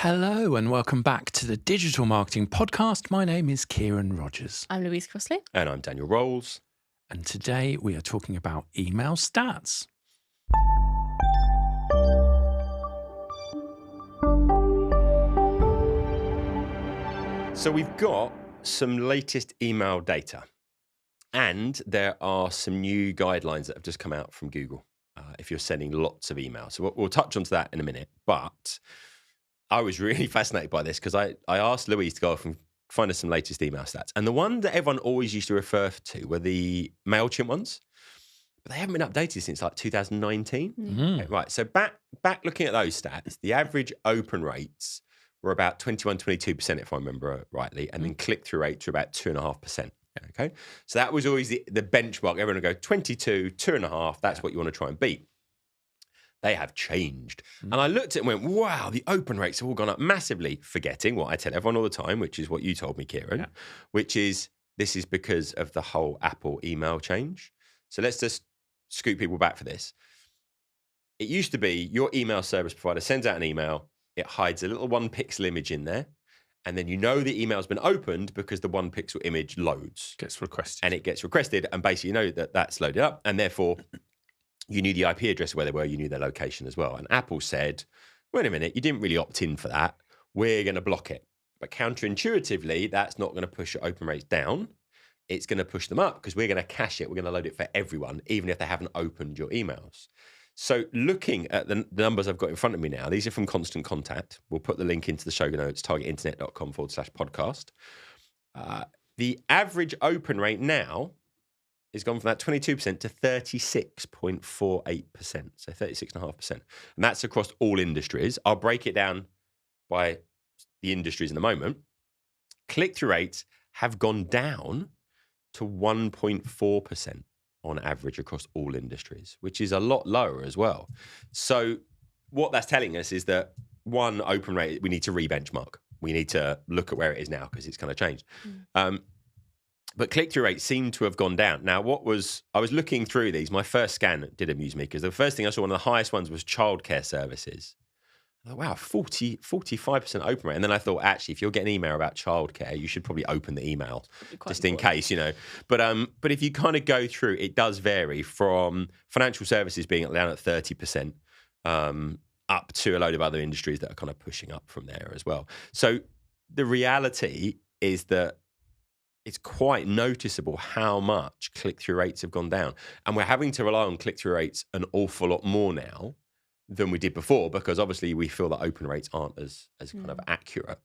Hello and welcome back to the Digital Marketing Podcast. My name is Kieran Rogers. I'm Louise Crossley. And I'm Daniel Rolls. And today we are talking about email stats. So we've got some latest email data, and there are some new guidelines that have just come out from Google if you're sending lots of emails. So we'll touch onto that in a minute, but I was really fascinated by this because I asked Louise to go off and find us some latest email stats. And the one that everyone always used to refer to were the MailChimp ones, but they haven't been updated since like 2019. Mm. Right, so back looking at those stats, the average open rates were about 22%, if I remember rightly, and then click-through rates were about 2.5%. Okay, so that was always the benchmark. Everyone would go 22, 2.5, that's what you want to try and beat. They have changed. And I looked at it and went, wow, the open rates have all gone up massively, forgetting what I tell everyone all the time, which is what you told me, Kieran, which is this is because of the whole Apple email change. So let's just scoot people back for this. It used to be your email service provider sends out an email, it hides a little 1 pixel image in there, and then you know the email's been opened because the 1 pixel image loads. Gets requested. And it gets requested, and basically you know that that's loaded up, and therefore you knew the IP address of where they were, you knew their location as well. And Apple said, wait a minute, you didn't really opt in for that. We're going to block it. But counterintuitively, that's not going to push your open rates down. It's going to push them up because we're going to cache it. We're going to load it for everyone, even if they haven't opened your emails. So looking at the numbers I've got in front of me now, these are from Constant Contact. We'll put the link into the show notes, targetinternet.com/podcast. The average open rate now has gone from that 22% to 36.48%, so 36.5%. And that's across all industries. I'll break it down by the industries in a moment. Click-through rates have gone down to 1.4% on average across all industries, which is a lot lower as well. So what that's telling us is that one, open rate, we need to re-benchmark. We need to look at where it is now because it's kind of changed. But click-through rates seem to have gone down. Now, I was looking through these. My first scan did amuse me because the first thing I saw, one of the highest ones was childcare services. I thought, wow, 45% open rate. And then I thought, actually, if you're getting an email about childcare, you should probably open the email just in case, you know. But if you kind of go through, it does vary from financial services being down at 30%, up to a load of other industries that are kind of pushing up from there as well. So the reality is that it's quite noticeable how much click-through rates have gone down. And we're having to rely on click-through rates an awful lot more now than we did before, because obviously we feel that open rates aren't as kind of accurate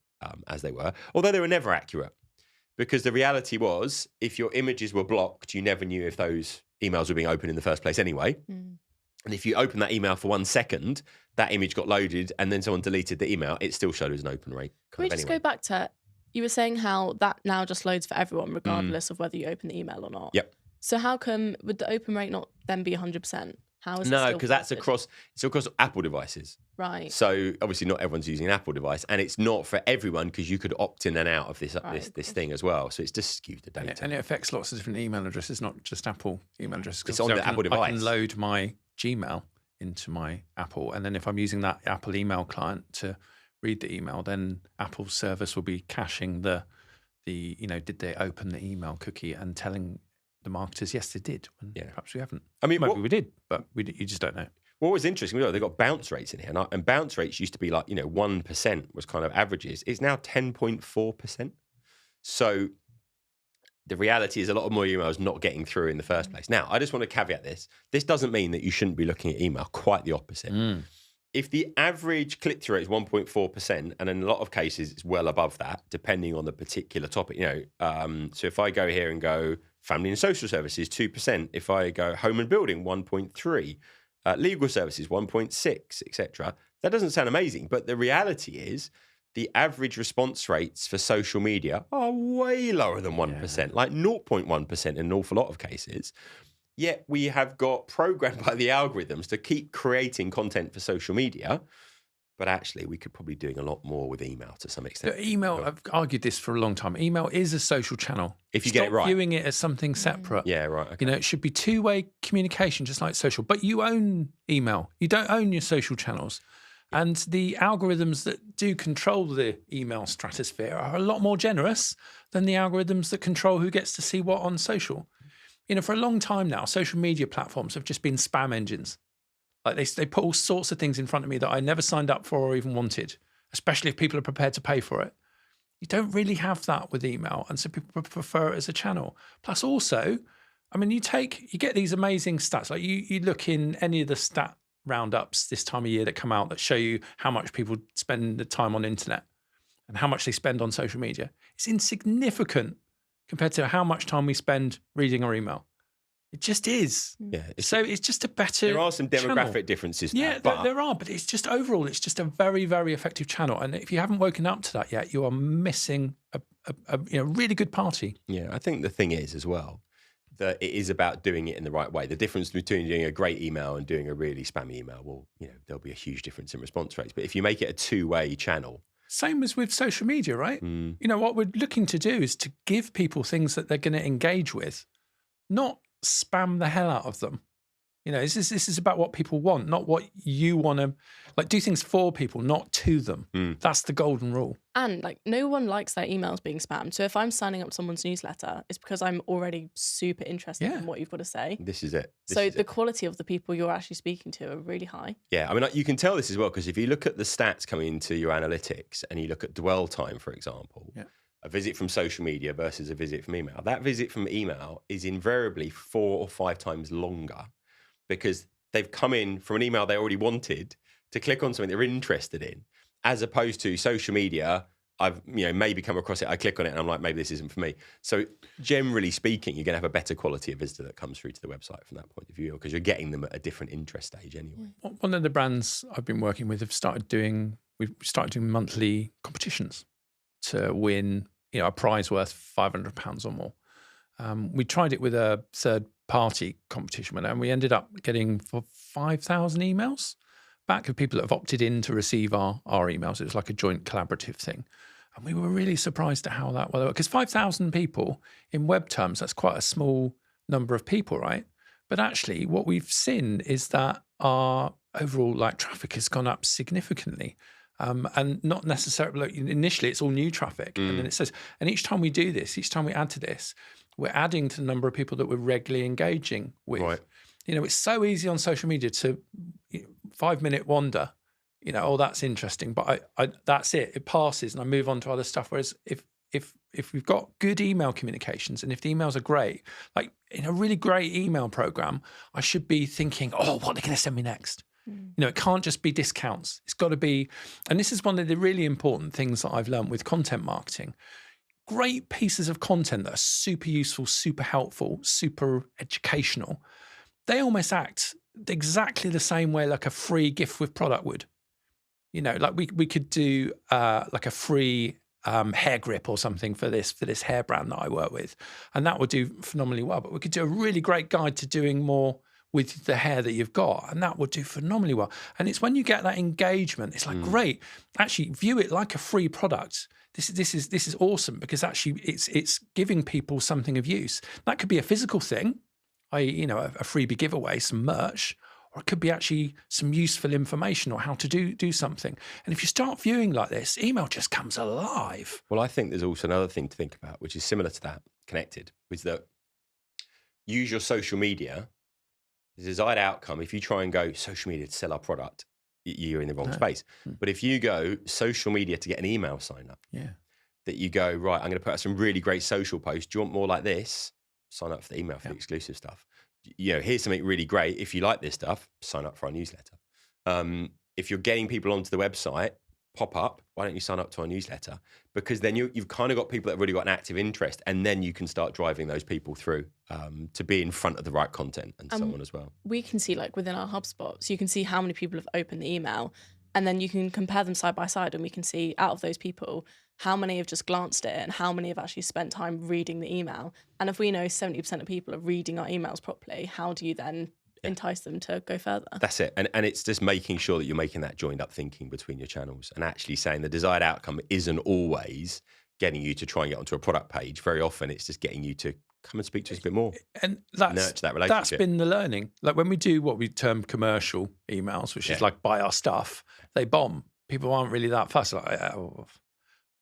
as they were, although they were never accurate. Because the reality was, if your images were blocked, you never knew if those emails were being opened in the first place anyway. And if you open that email for 1 second, that image got loaded and then someone deleted the email, it still showed as an open rate. Can we just go back to, you were saying how that now just loads for everyone, regardless of whether you open the email or not. Yep. So how come, would the open rate not then be 100%? How is it No, still because that's posted? it's across Apple devices. Right. So obviously not everyone's using an Apple device, and it's not for everyone because you could opt in and out of this thing as well. So it's just skewed the data. And it affects lots of different email addresses, not just Apple email addresses. It's on the Apple device. I can load my Gmail into my Apple, and then if I'm using that Apple email client to read the email, then Apple's service will be caching the did they open the email cookie and telling the marketers, yes, they did. And perhaps we haven't. I mean, maybe we did, but you just don't know. What was interesting, they've got bounce rates in here, and bounce rates used to be like 1% was kind of averages. It's now 10.4%. So the reality is a lot of more emails not getting through in the first place. Now, I just want to caveat this. This doesn't mean that you shouldn't be looking at email. Quite the opposite. If the average click-through rate is 1.4%, and in a lot of cases it's well above that, depending on the particular topic, so if I go here and go family and social services, 2%. If I go home and building, 1.3%. Legal services, 1.6%, etc. That doesn't sound amazing, but the reality is the average response rates for social media are way lower than 1%, like 0.1% in an awful lot of cases. Yet we have got programmed by the algorithms to keep creating content for social media. But actually, we could probably be doing a lot more with email to some extent. Email, I've argued this for a long time. Email is a social channel. If you get it right. Stop viewing it as something separate. Yeah, right. Okay. It should be two-way communication, just like social. But you own email. You don't own your social channels. And the algorithms that do control the email stratosphere are a lot more generous than the algorithms that control who gets to see what on social. For a long time now, social media platforms have just been spam engines. Like they put all sorts of things in front of me that I never signed up for or even wanted, especially if people are prepared to pay for it. You don't really have that with email, and so people prefer it as a channel. Plus also, you get these amazing stats. Like you look in any of the stat roundups this time of year that come out that show you how much people spend the time on internet and how much they spend on social media. It's insignificant compared to how much time we spend reading our email. It just is. Yeah. So it's just a better There are some demographic channel. differences. Yeah, there are, but it's just overall, it's just a very, very effective channel. And if you haven't woken up to that yet, you are missing a really good party. Yeah, I think the thing is as well that it is about doing it in the right way. The difference between doing a great email and doing a really spammy email, well, there'll be a huge difference in response rates. But if you make it a two-way channel. Same as with social media, right? What we're looking to do is to give people things that they're going to engage with, not spam the hell out of them. This is about what people want, not what you want to, do things for people, not to them. That's the golden rule. And no one likes their emails being spammed. So if I'm signing up to someone's newsletter, it's because I'm already super interested in what you've got to say. This is it. The quality of the people you're actually speaking to are really high. Yeah, you can tell this as well, because if you look at the stats coming into your analytics and you look at dwell time, for example, a visit from social media versus a visit from email, that visit from email is invariably 4 or 5 times longer because they've come in from an email they already wanted to click on something they're interested in, as opposed to social media. I've maybe come across it, I click on it and I'm like, maybe this isn't for me. So generally speaking, you're going to have a better quality of visitor that comes through to the website from that point of view, because you're getting them at a different interest stage anyway. One of the brands I've been working with we've started doing monthly competitions to win a prize worth £500 or more. We tried it with a third-party competition, and we ended up getting 5,000 emails back of people that have opted in to receive our emails. It was like a joint collaborative thing. And we were really surprised at how that worked. Because 5,000 people, in web terms, that's quite a small number of people, right? But actually, what we've seen is that our overall traffic has gone up significantly. And not necessarily, initially it's all new traffic. And then it says, and each time we do this, each time we add to this, we're adding to the number of people that we're regularly engaging with. Right. It's so easy on social media to 5-minute wander, oh, that's interesting, but I that's it. It passes and I move on to other stuff. Whereas if we've got good email communications and if the emails are great, in a really great email program, I should be thinking, oh, what are they going to send me next? It can't just be discounts. It's got to be, and this is one of the really important things that I've learned with content marketing. Great pieces of content that are super useful, super helpful, super educational. They almost act exactly the same way like a free gift with product would. We could do a free hair grip or something for this hair brand that I work with, and that would do phenomenally well. But we could do a really great guide to doing more with the hair that you've got, and that would do phenomenally well. And it's when you get that engagement, it's great. Actually, view it like a free product. This is awesome, because actually it's giving people something of use. That could be a physical thing, i.e., a freebie giveaway, some merch, or it could be actually some useful information or how to do something. And if you start viewing like this, email just comes alive. Well, I think there's also another thing to think about, which is similar to that, connected, is that use your social media. The desired outcome, if you try and go social media to sell our product, you're in the wrong space. But if you go social media to get an email sign up, that you go, right, I'm going to put out some really great social posts. Do you want more like this? Sign up for the email for the exclusive stuff. Here's something really great. If you like this stuff, sign up for our newsletter. If you're getting people onto the website, pop up, why don't you sign up to our newsletter? Because then you've kind of got people that have really got an active interest, and then you can start driving those people through to be in front of the right content and so on as well. We can see within our HubSpot, so you can see how many people have opened the email, and then you can compare them side by side, and we can see out of those people, how many have just glanced at it and how many have actually spent time reading the email. And if we know 70% of people are reading our emails properly, how do you then entice them to go further? That's it. And it's just making sure that you're making that joined up thinking between your channels and actually saying the desired outcome isn't always getting you to try and get onto a product page. Very often it's just getting you to come and speak to us a bit more. And Nurture that relationship. that's been the learning. Like when we do what we term commercial emails, which is like buy our stuff, they bomb. People aren't really that fussed. Like,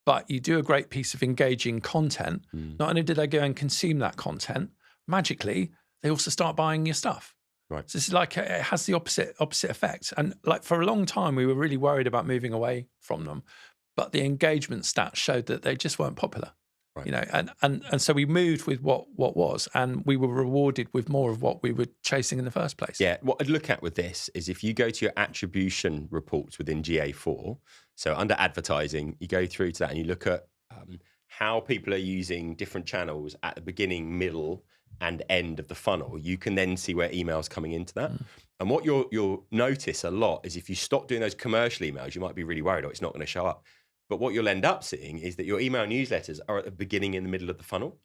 but you do a great piece of engaging content. Not only do they go and consume that content, magically, they also start buying your stuff. Right. So it's like it has the opposite effect. And like for a long time, we were really worried about moving away from them, but the engagement stats showed that they just weren't popular. Right. You know, and so we moved with what was, and we were rewarded with more of what we were chasing in the first place. Yeah, what I'd look at with this is if you go to your attribution reports within GA4, so under advertising, you go through to that and you look at how people are using different channels at the beginning, middle, and end of the funnel. You can then see where emails coming into that. And what you'll notice a lot is if you stop doing those commercial emails, you might be really worried, it's not going to show up. But what you'll end up seeing is that your email newsletters are at the beginning and the middle of the funnel.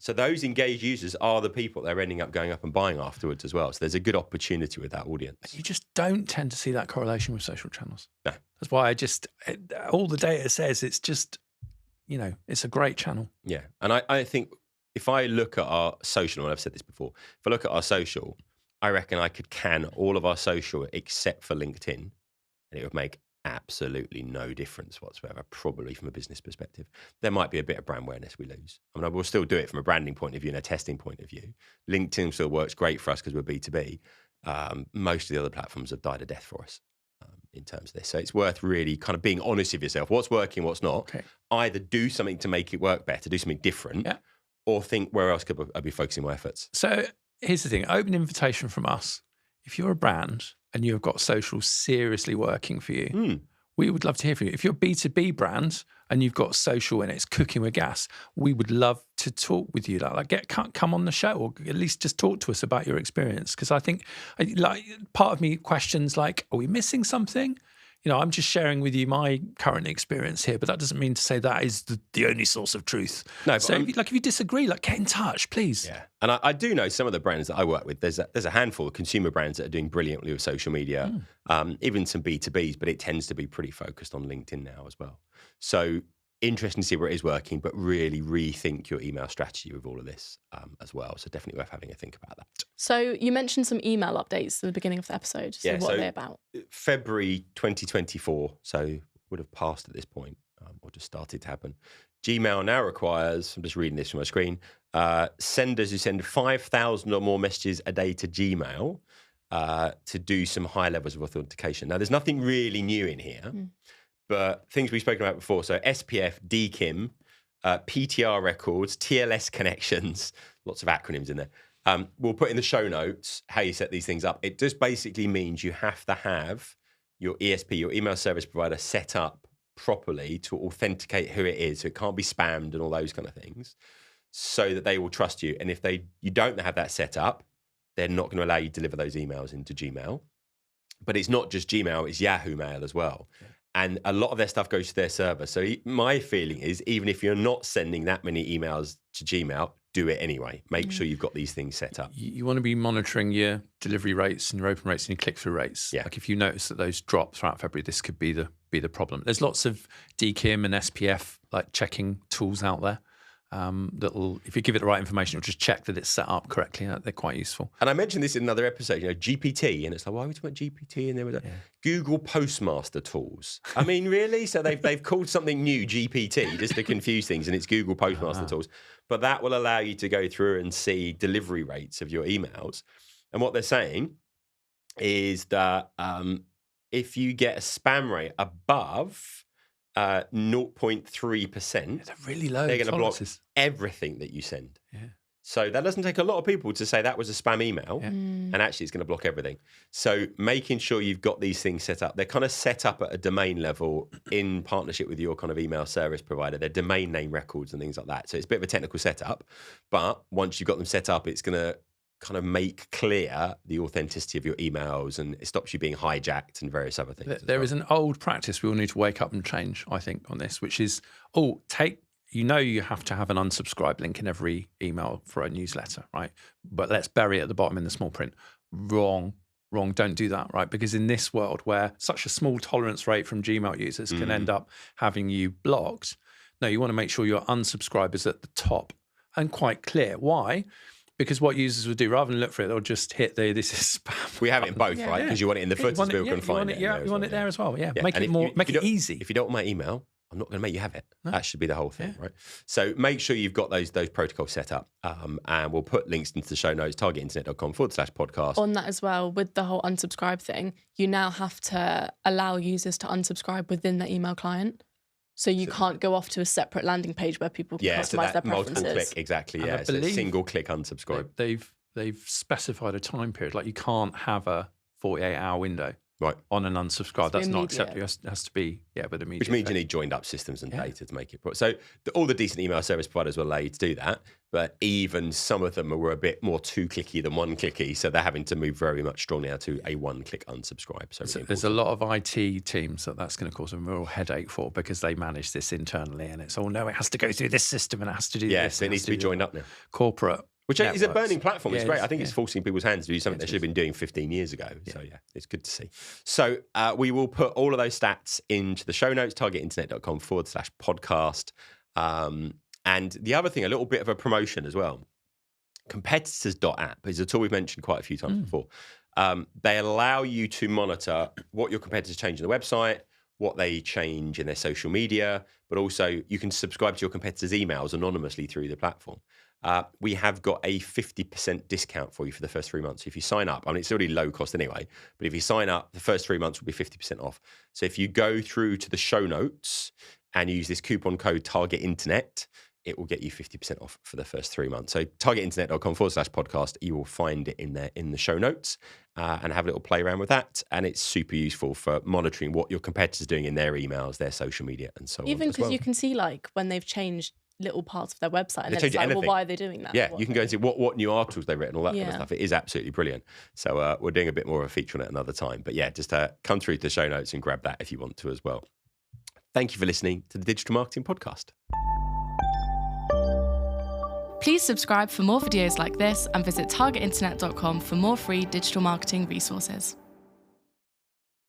So those engaged users are the people that are ending up going up and buying afterwards as well. So there's a good opportunity with that audience. You just don't tend to see that correlation with social channels. No. That's why all the data says it's just, it's a great channel. Yeah. And I think if I look at our social, and I've said this before, if I look at our social, I reckon I could can all of our social except for LinkedIn, and it would make absolutely no difference whatsoever, probably from a business perspective. There might be a bit of brand awareness we lose. I mean, we'll still do it from a branding point of view and a testing point of view. LinkedIn still works great for us because we're B2B. Most of the other platforms have died a death for us in terms of this. So it's worth really kind of being honest with yourself. What's working, what's not. Okay. Either do something to make it work better, do something different, or think where else could I be focusing my efforts. So here's the thing, open invitation from us. If you're a brand and you've got social seriously working for you, we would love to hear from you. If you're a B2B brand and you've got social and it's cooking with gas, we would love to talk with you. Come on the show, or at least just talk to us about your experience. Because I think, part of me questions like, are we missing something? I'm just sharing with you my current experience here, but that doesn't mean to say that is the only source of truth. No, so if you disagree, get in touch, please. Yeah, and I do know some of the brands that I work with. There's a handful of consumer brands that are doing brilliantly with social media, even some B2Bs, but it tends to be pretty focused on LinkedIn now as well. So interesting to see where it is working, but really rethink your email strategy with all of this as well. So definitely worth having a think about that. So you mentioned some email updates at the beginning of the episode. So what are they about? February 2024, so would have passed at this point, or just started to happen. Gmail now requires, I'm just reading this from my screen, senders who send 5,000 or more messages a day to Gmail to do some high levels of authentication. Now, there's nothing really new in here. But things we've spoken about before, so SPF, DKIM, PTR records, TLS connections, lots of acronyms in there. We'll put in the show notes how you set these things up. It just basically means you have to have your ESP, your email service provider, set up properly to authenticate who it is. So it can't be spammed and all those kind of things, so that they will trust you. And if you don't have that set up, they're not going to allow you to deliver those emails into Gmail. But it's not just Gmail, it's Yahoo Mail as well. Yeah. And a lot of their stuff goes to their server. So my feeling is, even if you're not sending that many emails to Gmail, do it anyway. Make sure you've got these things set up. You want to be monitoring your delivery rates and your open rates and your click-through rates. Yeah. Like if you notice that those drop throughout February, this could be the problem. There's lots of DKIM and SPF checking tools out there. That'll, if you give it the right information, it'll just check that it's set up correctly. They're quite useful. And I mentioned this in another episode, GPT, and it's like, why are we talking about GPT? And there was Google Postmaster tools. I mean, really? So they've called something new GPT just to confuse things, and it's Google Postmaster tools. But that will allow you to go through and see delivery rates of your emails. And what they're saying is that if you get a spam rate above 0.3%, they're really low. They're going to block everything that you send. Yeah. So that doesn't take a lot of people to say that was a spam email, and actually it's going to block everything. So making sure you've got these things set up. They're kind of set up at a domain level in partnership with your kind of email service provider. They're domain name records and things like that. So it's a bit of a technical setup, but once you've got them set up, it's going to kind of make clear the authenticity of your emails, and it stops you being hijacked and various other things. There is an old practice we all need to wake up and change, I think, on this, which is, you have to have an unsubscribe link in every email for a newsletter, right? But let's bury it at the bottom in the small print. Wrong, don't do that, right? Because in this world where such a small tolerance rate from Gmail users can end up having you blocked, no, you want to make sure your unsubscribe is at the top and quite clear. Why? Because what users will do, rather than look for it, they'll just hit this is spam. We have it in both, right? Because you want it in the footers, people can find it. Yeah, you want it there as well. Yeah, Yeah, make and it more, make it easy. If you don't want my email, I'm not going to make you have it. No. That should be the whole thing, right? So make sure you've got those protocols set up, and we'll put links into the show notes, targetinternet.com/podcast. On that as well, with the whole unsubscribe thing, you now have to allow users to unsubscribe within the email client. So you can't go off to a separate landing page where people can customize their preferences. Multiple click, exactly. And Yeah, I so believe single click unsubscribe. They've specified a time period. Like you can't have a 48-hour window. Right. On an unsubscribe. That's not acceptable. It has to be, with immediate. Which means you need joined up systems and data to make it. So all the decent email service providers will allow you to do that, but even some of them were a bit more two-clicky than one-clicky, so they're having to move very much strongly now to a one-click unsubscribe. So really there's a lot of IT teams that's going to cause a real headache for, because they manage this internally, and it's no, it has to go through this system and it has to do this. Yes, it needs to be joined up now. Corporate. Which is a burning platform. It's great. I think it's yeah. forcing people's hands to do something they should have been doing 15 years ago. So, it's good to see. So, we will put all of those stats into the show notes, targetinternet.com/podcast. And the other thing, a little bit of a promotion as well. Competitors.app is a tool we've mentioned quite a few times before. They allow you to monitor what your competitors change in the website, what they change in their social media, but also you can subscribe to your competitors' emails anonymously through the platform. We have got a 50% discount for you for the first 3 months. If you sign up, it's already low cost anyway, but if you sign up, the first 3 months will be 50% off. So if you go through to the show notes and use this coupon code TARGETINTERNET, it will get you 50% off for the first 3 months. So targetinternet.com/podcast, you will find it in there in the show notes, and have a little play around with that. And it's super useful for monitoring what your competitors are doing in their emails, their social media, and so on. Even because you can see when they've changed little parts of their website, and then it's well, why are they doing that? Yeah, you can go and see what new articles they've written, all that kind of stuff. It is absolutely brilliant. So we're doing a bit more of a feature on it another time. But just come through to the show notes and grab that if you want to as well. Thank you for listening to the Digital Marketing Podcast. Please subscribe for more videos like this, and visit targetinternet.com for more free digital marketing resources.